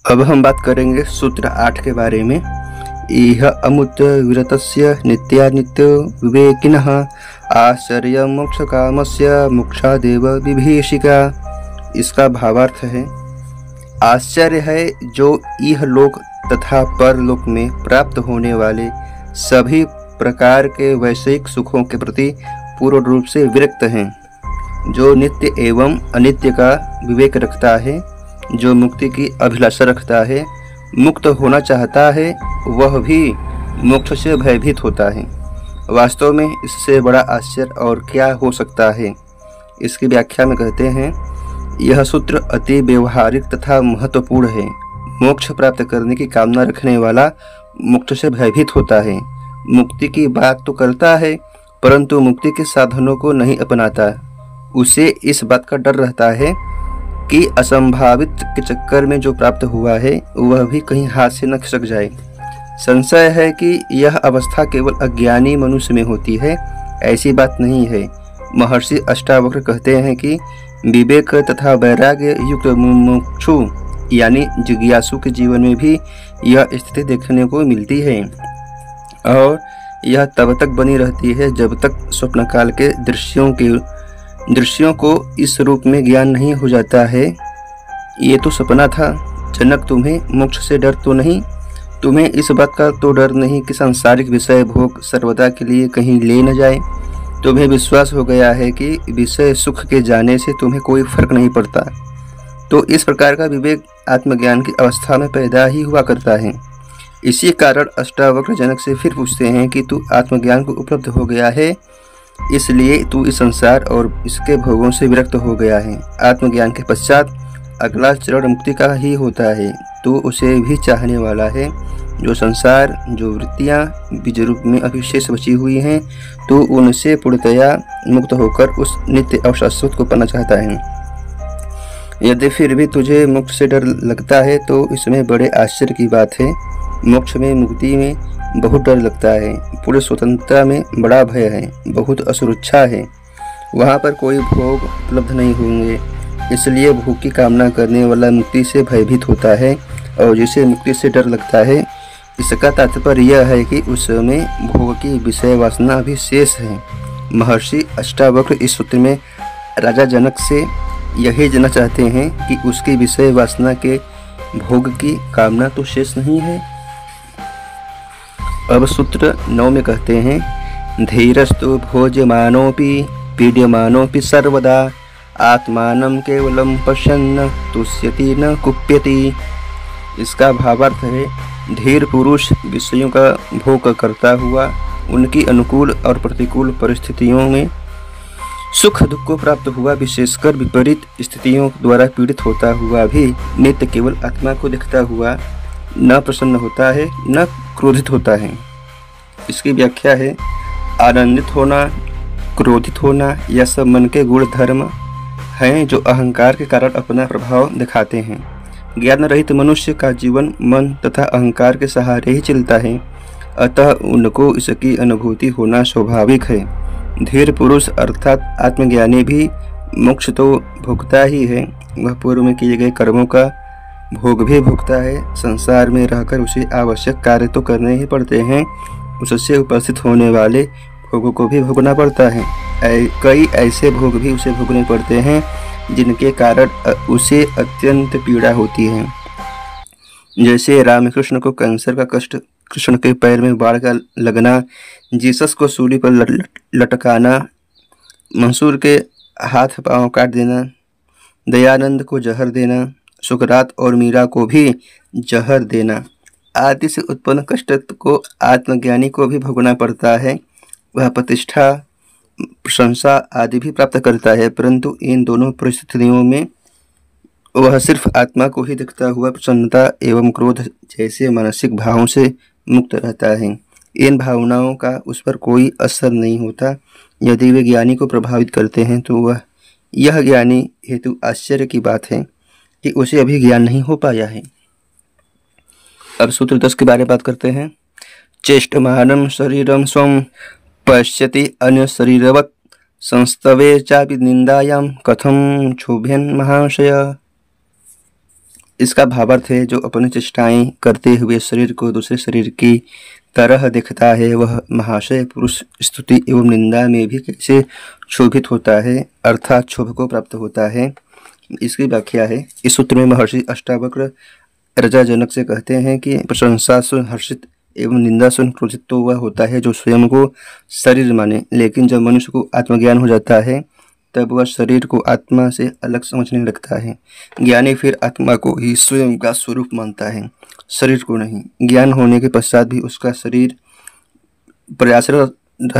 अब हम बात करेंगे सूत्र 8 के बारे में। इह अमुत विरतस्य नित्यानित्य विवेकिनः आश्चर्य मोक्ष कामस्य मोक्षादेव विभीषिका। इसका भावार्थ है, आश्चर्य है जो इह लोक तथा परलोक में प्राप्त होने वाले सभी प्रकार के वैषयिक सुखों के प्रति पूर्ण रूप से विरक्त हैं, जो नित्य एवं अनित्य का विवेक रखता है, जो मुक्ति की अभिलाषा रखता है, मुक्त होना चाहता है, वह भी मोक्ष से भयभीत होता है। वास्तव में इससे बड़ा आश्चर्य और क्या हो सकता है। इसकी व्याख्या में कहते हैं, यह सूत्र अति व्यवहारिक तथा महत्वपूर्ण है। मोक्ष प्राप्त करने की कामना रखने वाला मोक्ष से भयभीत होता है, मुक्ति की बात तो करता है परंतु मुक्ति के साधनों को नहीं अपनाता। उसे इस बात का डर रहता है कि असंभावित के चक्कर में जो प्राप्त हुआ है वह भी कहीं हाथ से न खिसक जाए। संशय है कि यह अवस्था केवल अज्ञानी मनुष्य में होती है, ऐसी बात नहीं है। महर्षि अष्टावक्र कहते हैं कि विवेक तथा वैराग्य युक्त मुमुक्षु यानी जिज्ञासु के जीवन में भी यह स्थिति देखने को मिलती है, और यह तब तक बनी रहती है जब तक स्वप्न काल के दृश्यों को इस रूप में ज्ञान नहीं हो जाता है। ये तो सपना था। जनक, तुम्हें मोक्ष से डर तो नहीं? तुम्हें इस बात का तो डर नहीं कि सांसारिक विषय भोग सर्वदा के लिए कहीं ले न जाए? तुम्हें विश्वास हो गया है कि विषय सुख के जाने से तुम्हें कोई फर्क नहीं पड़ता। तो इस प्रकार का विवेक आत्मज्ञान की अवस्था में पैदा ही हुआ करता है। इसी कारण अष्टावक्र जनक से फिर पूछते हैं कि तू आत्मज्ञान को उपलब्ध हो गया है, इसलिए तू इस संसार और इसके भोगों से विरक्त हो गया है। आत्मज्ञान के पश्चात अगला चरण मुक्ति का ही होता है। तू उसे भी चाहने वाला है। जो संसार, जो वृत्तियाँ बीज रूप में अभी शेष बची हुई हैं, तू उनसे पूर्णतया मुक्त होकर उस नित्य और शाश्वत को पाना चाहता है। यदि फिर भी तुझे मोक्ष से डर लगता है तो इसमें बड़े आश्चर्य की बात है। मोक्ष में, मुक्ति में बहुत डर लगता है। पूर्ण स्वतंत्रता में बड़ा भय है, बहुत असुरक्षा है। वहाँ पर कोई भोग उपलब्ध नहीं होंगे, इसलिए भोग की कामना करने वाला मुक्ति से भयभीत होता है, और जिसे मुक्ति से डर लगता है, इसका तात्पर्य यह है कि उसमें भोग की विषय वासना अभी शेष है। महर्षि अष्टावक्र इस सूत्र में राजा जनक से यही जानना चाहते हैं कि उसकी विषय वासना के भोग की कामना तो शेष नहीं है। अब सूत्र 9 में कहते हैं, धीरस्तु भोज्यमानोपि पीड्यमानोपि सर्वदा आत्मानं केवलं पश्यन् तुष्यति न कुप्यति। इसका भावार्थ है, धीर पुरुष विषयों का भोग करता हुआ उनकी अनुकूल और प्रतिकूल परिस्थितियों में सुख दुख को प्राप्त हुआ, विशेषकर विपरीत स्थितियों द्वारा पीड़ित होता हुआ भी नित्य केवल आत्मा को देखता हुआ न प्रसन्न होता है न क्रोधित होता है। इसकी व्याख्या है, आनंदित होना, क्रोधित होना, यह सब मन के गुण धर्म हैं जो अहंकार के कारण अपना प्रभाव दिखाते हैं। ज्ञान रहित मनुष्य का जीवन मन तथा अहंकार के सहारे ही चलता है, अतः उनको इसकी अनुभूति होना स्वाभाविक है। धीर पुरुष अर्थात आत्मज्ञानी भी मोक्ष तो भोगता ही है, वह पूर्व में किए गए कर्मों का भोग भी भोगता है। संसार में रहकर उसे आवश्यक कार्य तो करने ही पड़ते हैं, उससे उपस्थित होने वाले भोगों को भी भोगना पड़ता है। कई ऐसे भोग भी उसे भोगने पड़ते हैं जिनके कारण उसे अत्यंत पीड़ा होती है। जैसे रामकृष्ण को कैंसर का कष्ट, कृष्ण के पैर में बाढ़ का लगना, जीसस को सूली पर लटकाना, मंसूर के हाथ पांव काट देना, दयानंद को जहर देना, सुकरात और मीरा को भी जहर देना आदि से उत्पन्न कष्ट को आत्मज्ञानी को भी भोगना पड़ता है। वह प्रतिष्ठा, प्रशंसा आदि भी प्राप्त करता है, परंतु इन दोनों परिस्थितियों में वह सिर्फ आत्मा को ही देखता हुआ प्रसन्नता एवं क्रोध जैसे मानसिक भावों से मुक्त रहता है। इन भावनाओं का उस पर कोई असर नहीं होता। यदि वे ज्ञानी को प्रभावित करते हैं तो वह यह ज्ञानी हेतु आश्चर्य की बात है कि उसे अभी ज्ञान नहीं हो पाया है। अब सूत्र 10 के बारे में बात करते हैं। चेष्टमानं शरीरं स्वं पश्यति अन्य शरीरवत् संस्तवे चापि निंदायां कथं क्षोभ्यन् महाशय। इसका भावार्थ है जो अपनी चेष्टाएं करते हुए शरीर को दूसरे शरीर की तरह देखता है वह महाशय पुरुष स्तुति एवं निंदा में भी कैसे क्षोभित होता है अर्थात क्षोभ को प्राप्त होता है। इसकी व्याख्या है। इस सूत्र में महर्षि अष्टावक्र रजाजनक से कहते हैं कि प्रशंसा सुन हर्षित एवं निंदा सुन क्रोधित तो वह होता है जो स्वयं को शरीर माने, लेकिन जब मनुष्य को आत्मज्ञान हो जाता है तब वह शरीर को आत्मा से अलग समझने लगता है। ज्ञानी फिर आत्मा को ही स्वयं का स्वरूप मानता है, शरीर को नहीं। ज्ञान होने के पश्चात भी उसका शरीर प्रयासरत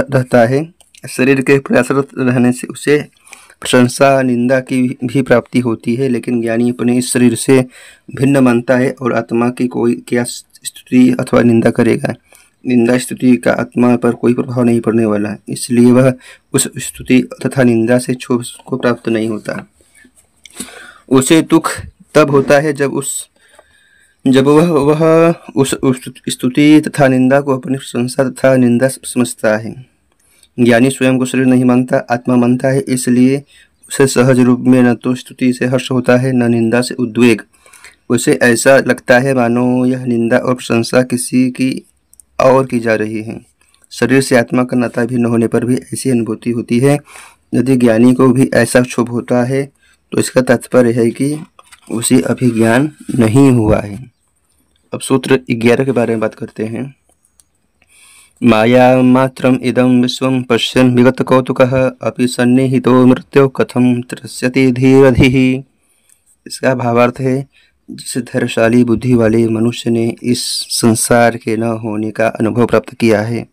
रहता है। शरीर के प्रयासरत रहने से उसे प्रशंसा निंदा की भी प्राप्ति होती है, लेकिन ज्ञानी अपने इस शरीर से भिन्न मानता है और आत्मा की कोई क्या स्तुति अथवा निंदा करेगा। निंदा स्तुति का आत्मा पर कोई प्रभाव नहीं पड़ने वाला, इसलिए वह उस स्तुति तथा निंदा से क्षोभ को प्राप्त नहीं होता। उसे दुख तब होता है जब वह उस स्तुति तथा निंदा को अपनी प्रशंसा तथा निंदा समझता है। ज्ञानी स्वयं को शरीर नहीं मानता, आत्मा मानता है, इसलिए उसे सहज रूप में न तो स्तुति से हर्ष होता है न निंदा से उद्वेग। उसे ऐसा लगता है मानो यह निंदा और प्रशंसा किसी की और की जा रही है। शरीर से आत्मा का नाता भी न होने पर भी ऐसी अनुभूति होती है। यदि ज्ञानी को भी ऐसा क्षोभ होता है तो इसका तात्पर्य है कि उसे अभी ज्ञान नहीं हुआ है। अब सूत्र 11 के बारे में बात करते हैं। माया मात्रम इदं विश्वं पश्यन् विगत कौतुकः अपि सन्निहितो मृत्यो कथम त्रस्यति धीरधिः। इसका भावार्थ है जिस धैर्यशाली बुद्धि वाले मनुष्य ने इस संसार के न होने का अनुभव प्राप्त किया है,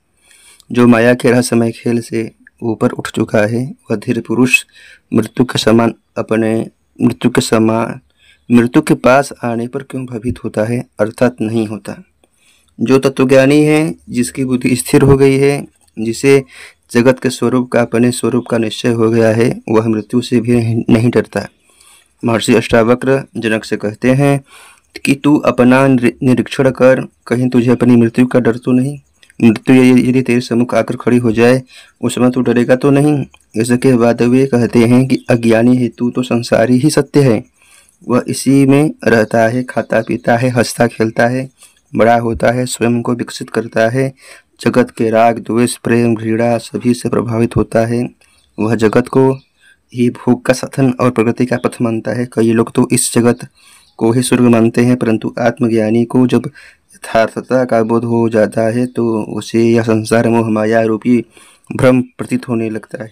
जो माया के रहस्यमय खेल से ऊपर उठ चुका है, वह धीर पुरुष मृत्यु के पास आने पर क्यों भयभीत होता है, अर्थात नहीं होता। जो तत्वज्ञानी है, जिसकी बुद्धि स्थिर हो गई है, जिसे जगत के स्वरूप का अपने स्वरूप का निश्चय हो गया है, वह मृत्यु से भी नहीं डरता। महर्षि अष्टावक्र जनक से कहते हैं कि तू अपना निरीक्षण कर, कहीं तुझे अपनी मृत्यु का डर तो नहीं। मृत्यु यदि तेरे सम्मुख आकर खड़ी हो जाए उस समय तू डरेगा तो नहीं। इसके बाद वे कहते हैं कि अज्ञानी हेतु तो संसारी ही सत्य है, वह इसी में रहता है, खाता पीता है, हंसता खेलता है, बड़ा होता है, स्वयं को विकसित करता है, जगत के राग द्वेष प्रेम घृणा सभी से प्रभावित होता है। वह जगत को ही भोग का साधन और प्रगति का पथ मानता है। कई लोग तो इस जगत को ही स्वर्ग मानते हैं, परंतु आत्मज्ञानी को जब यथार्थता का बोध हो जाता है तो उसे यह संसार मोह माया रूपी भ्रम प्रतीत होने लगता है।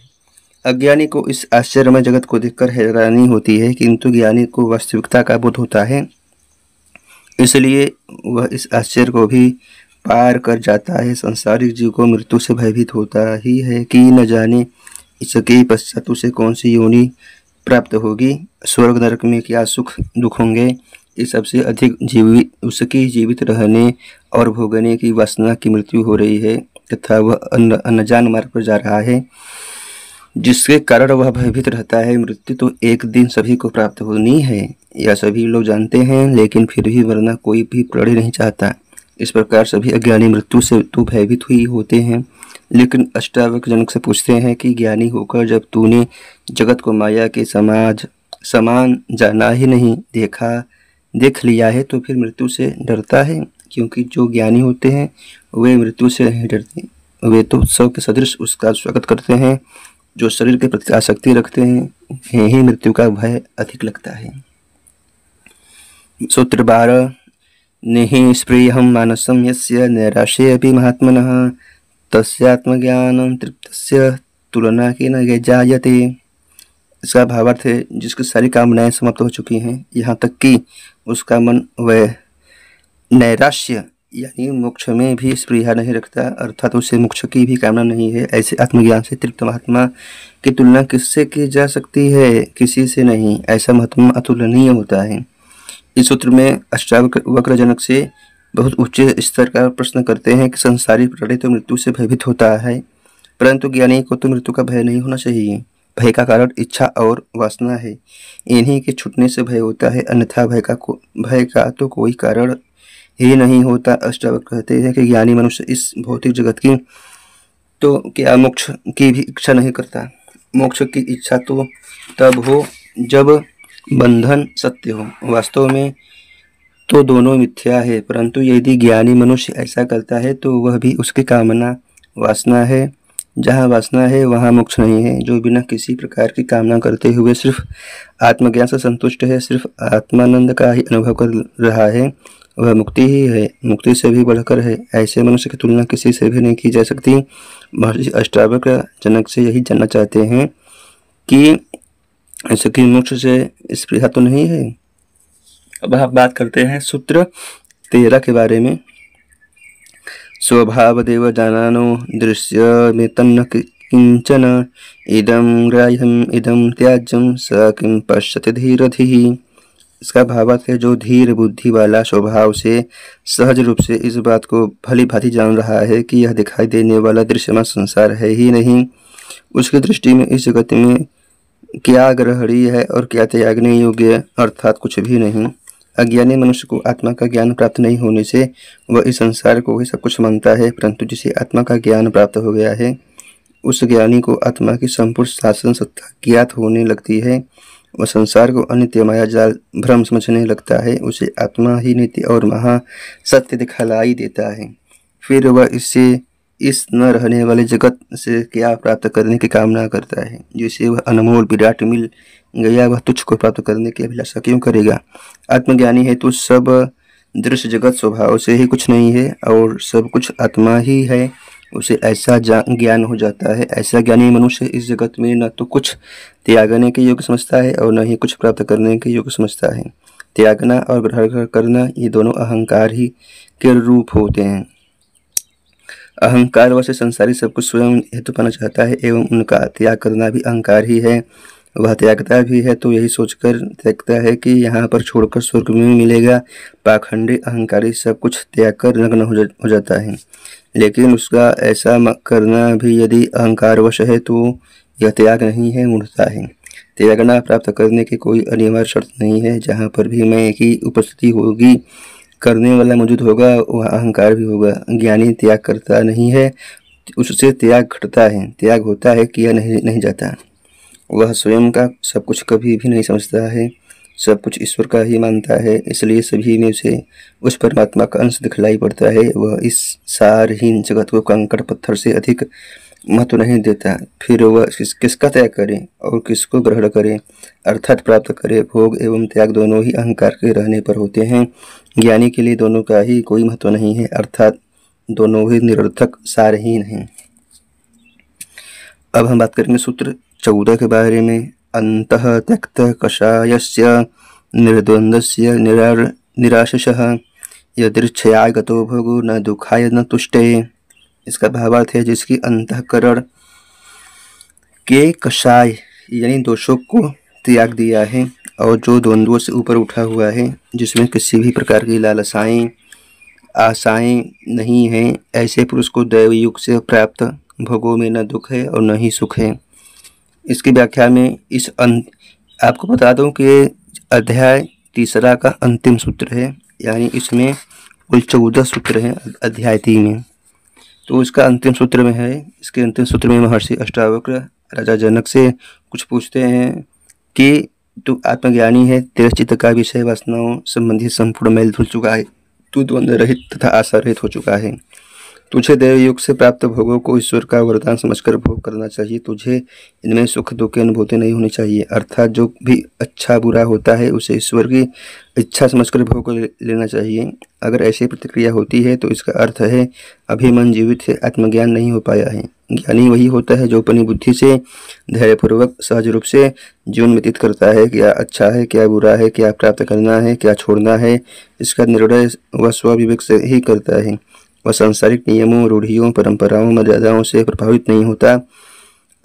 अज्ञानी को इस आश्चर्यमय जगत को देखकर हैरानी होती है, किंतु ज्ञानी को वास्तविकता का बोध होता है, इसलिए वह इस आश्चर्य को भी पार कर जाता है। संसारिक जीव को मृत्यु से भयभीत होता ही है कि न जाने इसके पश्चात उसे कौन सी योनि प्राप्त होगी, स्वर्ग नरक में क्या सुख दुख होंगे। इस सबसे अधिक उसकी जीवित रहने और भोगने की वासना की मृत्यु हो रही है तथा वह अनजान मार्ग पर जा रहा है, जिसके कारण वह भयभीत रहता है। मृत्यु तो एक दिन सभी को प्राप्त होनी है, यह सभी लोग जानते हैं, लेकिन फिर भी वरना कोई भी प्राणी नहीं चाहता। इस प्रकार सभी अज्ञानी मृत्यु से तो भयभीत हुई होते हैं, लेकिन अष्टावक्र जनक से पूछते हैं कि ज्ञानी होकर जब तूने जगत को माया के समान जाना ही नहीं, देख लिया है, तो फिर मृत्यु से डरता है। क्योंकि जो ज्ञानी होते हैं वे मृत्यु से नहीं डरते, वे तो उत्सव के सदृश उसका स्वागत करते हैं। जो शरीर के प्रति आसक्ति रखते हैं उन्हें ही मृत्यु का भय अधिक लगता है। सूत्र 12 निहि स्प्रियहं मानसं यस्य नैराश्ये अपि महात्मनः तस्यात्मज्ञानं तृप्तस्य तुलना की न जायते। इसका भावार्थ है जिसकी सारी कामनाएं समाप्त हो चुकी हैं, यहाँ तक कि उसका मन वह नैराश्य यानी मोक्ष में भी स्पृहा नहीं रखता, अर्थात उसे मोक्ष की भी कामना नहीं है। ऐसे आत्मज्ञान से तृप्त महात्मा की तुलना किससे की जा सकती है? किसी से नहीं। ऐसा महात्मा अतुलनीय होता है। इस सूत्र में अष्टावक्र जनक से बहुत उच्च स्तर का प्रश्न करते हैं कि संसारी प्राणी तो मृत्यु से भयभीत होता है, परंतु ज्ञानी को तो मृत्यु का भय नहीं होना चाहिए। भय का कारण इच्छा और वासना है, इन्हीं के छूटने से भय होता है, अन्यथा भय का तो कोई कारण ही नहीं होता। अष्टावक्र कहते हैं कि ज्ञानी मनुष्य इस भौतिक जगत की तो क्या मोक्ष की भी इच्छा नहीं करता। मोक्ष की इच्छा तो तब हो जब बंधन सत्य हो। वास्तव में तो दोनों मिथ्या है। परंतु यदि ज्ञानी मनुष्य ऐसा करता है तो वह भी उसकी कामना वासना है। जहाँ वासना है वहाँ मोक्ष नहीं है। जो बिना किसी प्रकार की कामना करते हुए सिर्फ आत्मज्ञान से संतुष्ट है, सिर्फ आत्मानंद का ही अनुभव कर रहा है, वह मुक्ति ही है, मुक्ति से भी बढ़कर है। ऐसे मनुष्य की तुलना किसी से भी नहीं की जा सकती। महर्षि अष्टावक्र जनक से यही जानना चाहते हैं कि ऐसे कि मोक्ष से स्पृहा तो नहीं है। अब हम बात करते हैं सूत्र 13 के बारे में। स्वभावदेव जानानो दृश्य में तन्न किंचन इदं ग्राह्यम इदं त्याज्यम स किं पश्यति धीरधिः। इसका भावार्थ है, जो धीर बुद्धि वाला स्वभाव से सहज रूप से इस बात को भली भांति जान रहा है कि यह दिखाई देने वाला दृश्यमान संसार है ही नहीं, उसकी दृष्टि में इस जगत में क्या ग्रहणीय है और क्या त्यागने योग्य अर्थात कुछ भी नहीं। अज्ञानी मनुष्य को आत्मा का ज्ञान प्राप्त नहीं होने से वह इस संसार को ही सब कुछ मानता है। परंतु जिसे आत्मा का ज्ञान प्राप्त हो गया है, उस ज्ञानी को आत्मा की संपूर्ण शासन सत्ता ज्ञात होने लगती है। वह संसार को अनित्य माया जाल भ्रम समझने लगता है। उसे आत्मा ही नित्य और महा सत्य दिखलाई देता है। फिर वह इससे इस न रहने वाले जगत से क्या प्राप्त करने की कामना करता है। जिसे वह अनमोल विराट मिल गया, वह तुच्छ को प्राप्त करने की अभिलाषा क्यों करेगा। आत्मज्ञानी है तो सब दृश्य जगत स्वभाव से ही कुछ नहीं है और सब कुछ आत्मा ही है। उसे ऐसा ज्ञान हो जाता है। ऐसा ज्ञानी मनुष्य इस जगत में न तो कुछ त्यागने के योग्य समझता है और न ही कुछ प्राप्त करने के योग्य समझता है। त्यागना और ग्रहण करना ये दोनों अहंकार ही के रूप होते हैं। अहंकार वैसे संसारी सब कुछ स्वयं हेतु पाना चाहता है एवं उनका त्याग करना भी अहंकार ही है। वह त्यागता भी है तो यही सोचकर त्यागता है कि यहाँ पर छोड़कर स्वर्ग में मिलेगा। पाखंडी अहंकारी सब कुछ त्याग कर नग्न हो जाता है। लेकिन उसका ऐसा करना भी यदि अहंकारवश है तो यह त्याग नहीं है, मूढ़ता है। त्यागना प्राप्त करने की कोई अनिवार्य शर्त नहीं है। जहाँ पर भी मैं की उपस्थिति होगी, करने वाला मौजूद होगा, वह अहंकार भी होगा। ज्ञानी त्याग करता नहीं है, उससे त्याग घटता है। त्याग होता है, किया नहीं जाता। वह स्वयं का सब कुछ कभी भी नहीं समझता है, सब कुछ ईश्वर का ही मानता है। इसलिए सभी में उसे उस परमात्मा का अंश दिखलाई पड़ता है। वह इस सारहीन जगत को कंकड़ पत्थर से अधिक महत्व नहीं देता। फिर वह किसका त्याग करे और किसको ग्रहण करे अर्थात प्राप्त करे। भोग एवं त्याग दोनों ही अहंकार के रहने पर होते हैं। ज्ञानी के लिए दोनों का ही कोई महत्व नहीं है, अर्थात दोनों ही निरर्थक सारहीन हैं। अब हम बात करेंगे सूत्र 14 के बारे में। अंतः त्यक्त कषायस्य निर्द्वंद्वस्य निराशशः यदृच्छया गतो भोगो न दुखाय न तुष्टे। इसका भावार्थ है, जिसकी अंतःकरण के कषाय यानी दोषों को त्याग दिया है और जो द्वंद्वों से ऊपर उठा हुआ है, जिसमें किसी भी प्रकार की लालसाएं आशाएं नहीं हैं, ऐसे पुरुष को दैवयुग से प्राप्त भोगों में न दुख है और न ही सुख है। इसकी व्याख्या में आपको बता दूं कि अध्याय 3 का अंतिम सूत्र है, यानी इसमें कुल 14 सूत्र हैं अध्याय 3 में। तो इसका अंतिम सूत्र में है। इसके अंतिम सूत्र में महर्षि अष्टावक्र राजा जनक से कुछ पूछते हैं कि तू आत्मज्ञानी है, तेरे चित्त का विषय वासनाओं संबंधी संपूर्ण मैल धुल चुका है, तू द्वंद्व रहित तथा आशा रहित हो चुका है। तुझे देवयुग से प्राप्त भोगों को ईश्वर का वरदान समझकर भोग करना चाहिए। तुझे इनमें सुख दुख की अनुभूति नहीं होनी चाहिए, अर्थात जो भी अच्छा बुरा होता है उसे ईश्वर की इच्छा समझकर भोग लेना चाहिए। अगर ऐसी प्रतिक्रिया होती है तो इसका अर्थ है अभी मन जीवित है, आत्मज्ञान नहीं हो पाया है। ज्ञानी वही होता है जो अपनी बुद्धि से धैर्यपूर्वक सहज रूप से जीवन व्यतीत करता है। क्या अच्छा है, क्या बुरा है, क्या प्राप्त करना है, क्या छोड़ना है, इसका निर्णय वह स्वविवेक से ही करता है। वह सांसारिक नियमों, रूढ़ियों, परंपराओं, मर्यादाओं से प्रभावित नहीं होता।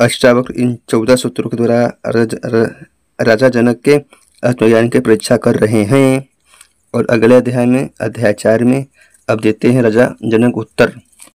अष्टावक्र इन 14 सूत्रों के द्वारा राजा जनक के आत्मज्ञान की परीक्षा कर रहे हैं। और अगले अध्याय में, अध्याय 4 में अब देते हैं राजा जनक उत्तर।